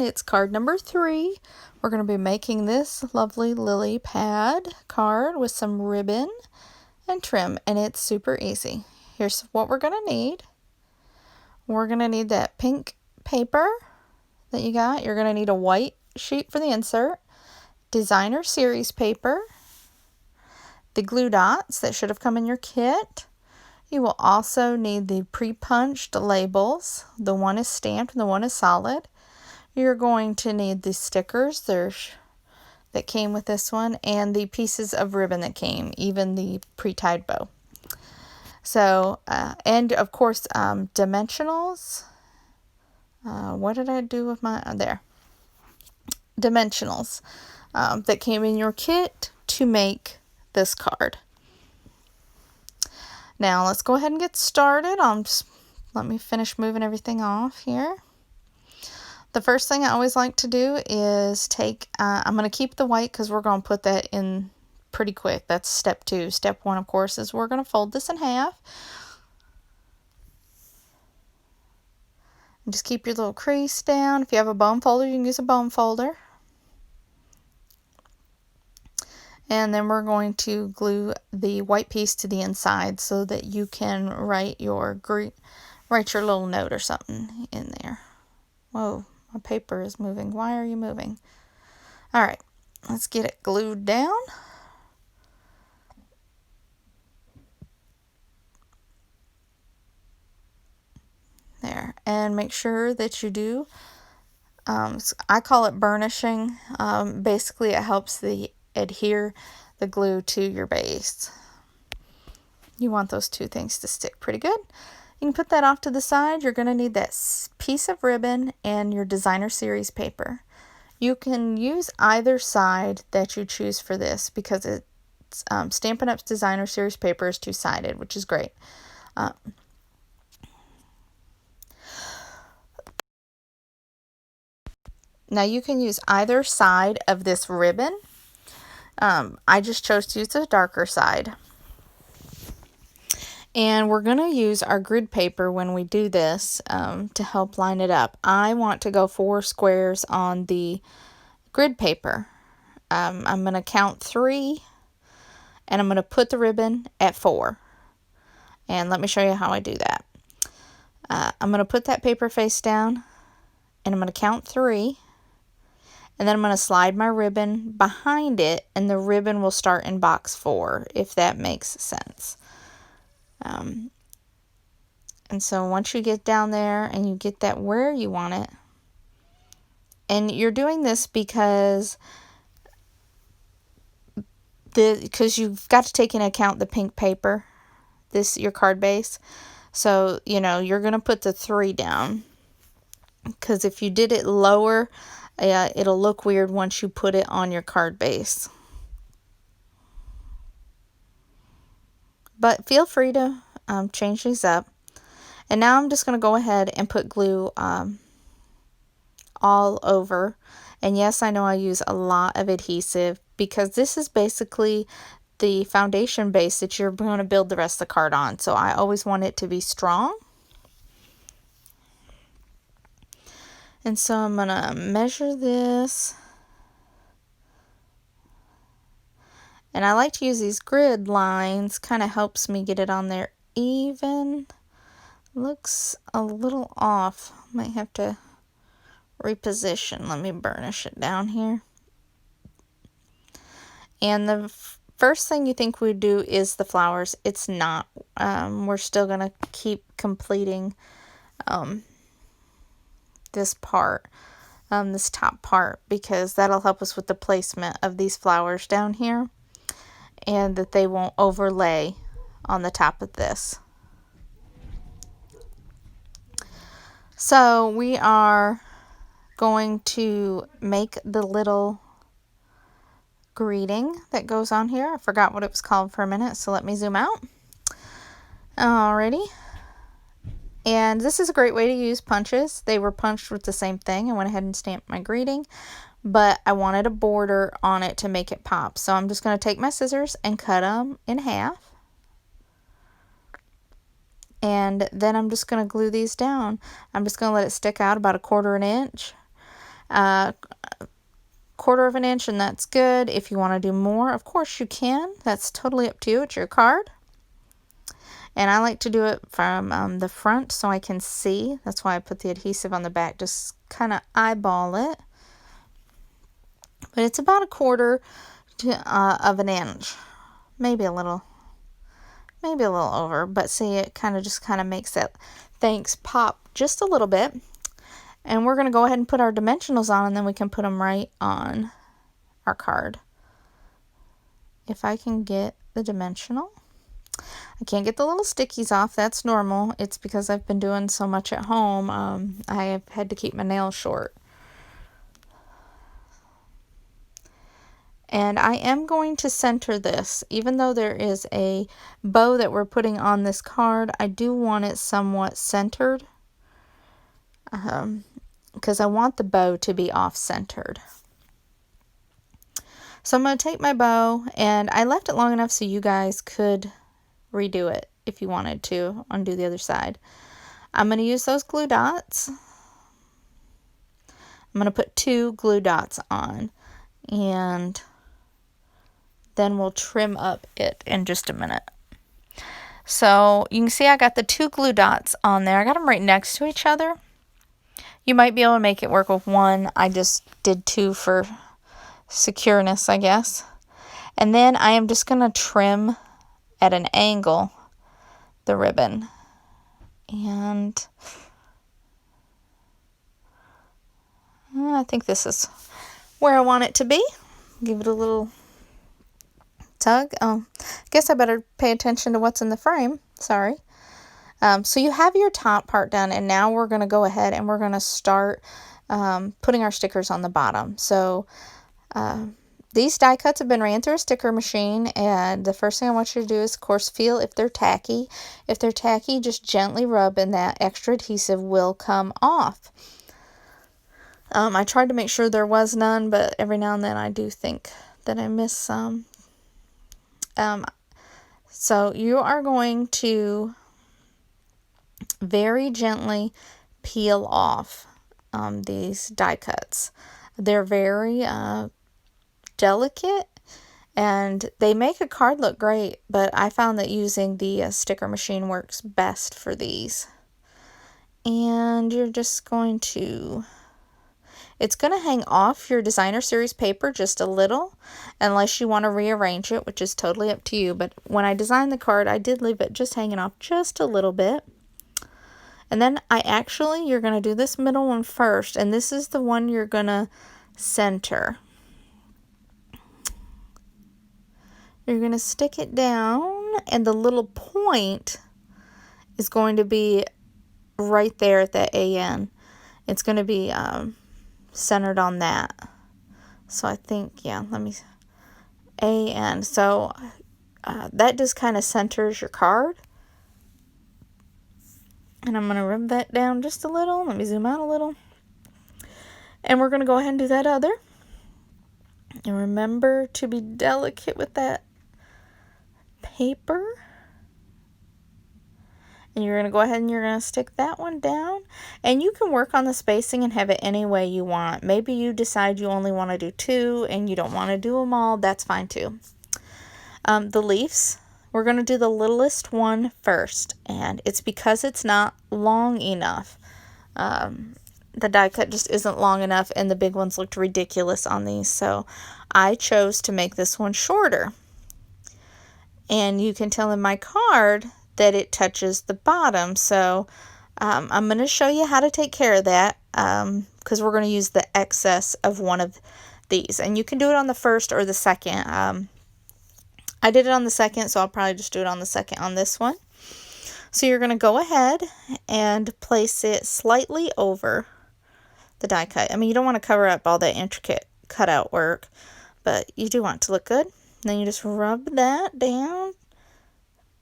everyone, it's card number 3. We're going to be making this lovely lily pad card with some ribbon and trim, and it's super easy. Here's what we're going to need. We're going to need that pink paper that you got. You're going to need a white sheet for the insert, designer series paper, the glue dots that should have come in your kit. You will also need the pre-punched labels. The one is stamped and the one is solid. You're going to need the stickers that came with this one, and the pieces of ribbon that came, even the pre-tied bow. So, and of course, dimensionals. What did I do with my, there. Dimensionals that came in your kit to make this card. Now, let's go ahead and get started. Let me finish moving everything off here. The first thing I always like to do is take, I'm going to keep the white because we're going to put that in pretty quick. That's step 2. Step 1, of course, is we're going to fold this in half. And just keep your little crease down. If you have a bone folder, you can use a bone folder. And then we're going to glue the white piece to the inside so that you can write your little note or something in there. Whoa. My paper is moving. Why are you moving? All right, let's get it glued down. There, and make sure that you do, I call it burnishing. Basically, it helps adhere the glue to your base. You want those two things to stick pretty good. You can put that off to the side. You're going to need that piece of ribbon and your designer series paper. You can use either side that you choose for this because it's Stampin' Up's designer series paper is two-sided, which is great. Now you can use either side of this ribbon. I just chose to use the darker side. And we're going to use our grid paper when we do this to help line it up. I want to go 4 squares on the grid paper. I'm going to count 3, and I'm going to put the ribbon at 4. And let me show you how I do that. I'm going to put that paper face down, and I'm going to count 3. And then I'm going to slide my ribbon behind it, and the ribbon will start in box 4, if that makes sense. And so once you get down there and you get that where you want it, and you're doing this because you've got to take into account the pink paper, your card base. So, you're going to put the 3 down, because if you did it lower, it'll look weird once you put it on your card base. But feel free to change these up. And now I'm just going to go ahead and put glue all over. And yes, I know I use a lot of adhesive because this is basically the foundation base that you're going to build the rest of the card on. So I always want it to be strong. And so I'm going to measure this. And I like to use these grid lines. Kind of helps me get it on there even. Looks a little off. Might have to reposition. Let me burnish it down here. And the first thing you think we'd do is the flowers. It's not. We're still going to keep completing this part, this top part, because that'll help us with the placement of these flowers down here, and that they won't overlay on the top of this. So we are going to make the little greeting that goes on here. I forgot what it was called for a minute, so let me zoom out. Alrighty. And this is a great way to use punches. They were punched with the same thing. I went ahead and stamped my greeting, but I wanted a border on it to make it pop. So I'm just going to take my scissors and cut them in half. And then I'm just going to glue these down. I'm just going to let it stick out about 1/4 inch. quarter of an inch, and that's good. If you want to do more, of course you can. That's totally up to you. It's your card. And I like to do it from the front so I can see. That's why I put the adhesive on the back. Just kind of eyeball it. But it's about a quarter of an inch. Maybe a little over. But see, it just makes that things pop just a little bit. And we're going to go ahead and put our dimensionals on, and then we can put them right on our card. If I can get the dimensional. I can't get the little stickies off. That's normal. It's because I've been doing so much at home. I have had to keep my nails short. And I am going to center this. Even though there is a bow that we're putting on this card, I do want it somewhat centered. Because I want the bow to be off-centered. So I'm going to take my bow, and I left it long enough so you guys could redo it if you wanted to, undo the other side. I'm going to use those glue dots. I'm going to put 2 glue dots on, and then we'll trim up it in just a minute. So you can see I got the 2 glue dots on there. I got them right next to each other. You might be able to make it work with 1. I just did 2 for secureness, I guess. And then I am just going to trim at an angle the ribbon. And I think this is where I want it to be. Give it a little tug. Oh, I guess I better pay attention to what's in the frame. Sorry. So you have your top part done, and now we're going to go ahead and we're going to start putting our stickers on the bottom. So these die cuts have been ran through a sticker machine, and the first thing I want you to do is, of course, feel if they're tacky. If they're tacky, just gently rub and that extra adhesive will come off. I tried to make sure there was none, but every now and then I do think that I miss some. So you are going to very gently peel off these die cuts. They're very delicate, and they make a card look great, but I found that using the sticker machine works best for these. And you're just going to, it's going to hang off your designer series paper just a little, unless you want to rearrange it, which is totally up to you. But when I designed the card, I did leave it just hanging off just a little bit. And then you're going to do this middle one first, and this is the one you're going to center. You're going to stick it down, and the little point is going to be right there at the AN. It's going to be centered on that. So I think, yeah, let me, AN. So that just kind of centers your card. And I'm going to rub that down just a little. Let me zoom out a little. And we're going to go ahead and do that other. And remember to be delicate with that paper. And you're going to go ahead and you're going to stick that one down. And you can work on the spacing and have it any way you want. Maybe you decide you only want to do 2 and you don't want to do them all. That's fine too. The leaves. We're going to do the littlest one first, and it's because it's not long enough. The die cut just isn't long enough, and the big ones looked ridiculous on these, so I chose to make this one shorter. And you can tell in my card that it touches the bottom, so I'm going to show you how to take care of that, because we're going to use the excess of one of these. And you can do it on the first or the second. I did it on the second, so I'll probably just do it on the second on this one. So you're going to go ahead and place it slightly over the die cut. I mean, you don't want to cover up all the intricate cutout work, but you do want it to look good. Then you just rub that down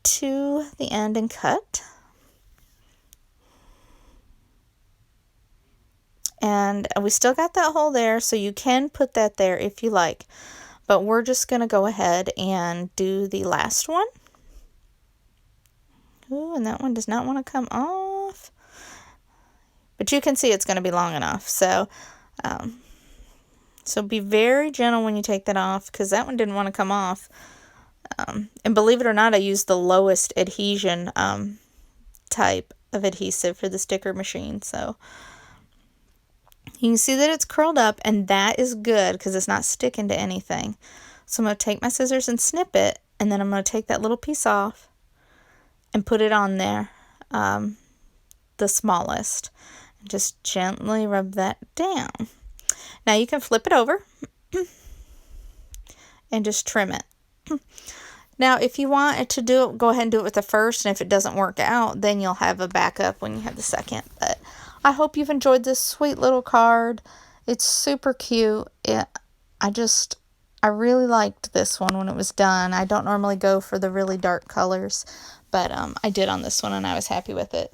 to the end and cut. And we still got that hole there, so you can put that there if you like. But we're just going to go ahead and do the last one. Ooh, and that one does not want to come off. But you can see it's going to be long enough. So So be very gentle when you take that off, because that one didn't want to come off. And believe it or not, I used the lowest adhesion type of adhesive for the sticker machine. So you can see that it's curled up, and that is good because it's not sticking to anything. So I'm going to take my scissors and snip it, and then I'm going to take that little piece off and put it on there, the smallest. And just gently rub that down. Now you can flip it over and just trim it. Now if you want it to do it, go ahead and do it with the first, and if it doesn't work out, then you'll have a backup when you have the second. But I hope you've enjoyed this sweet little card. It's super cute. I really liked this one when it was done. I don't normally go for the really dark colors, but I did on this one, and I was happy with it.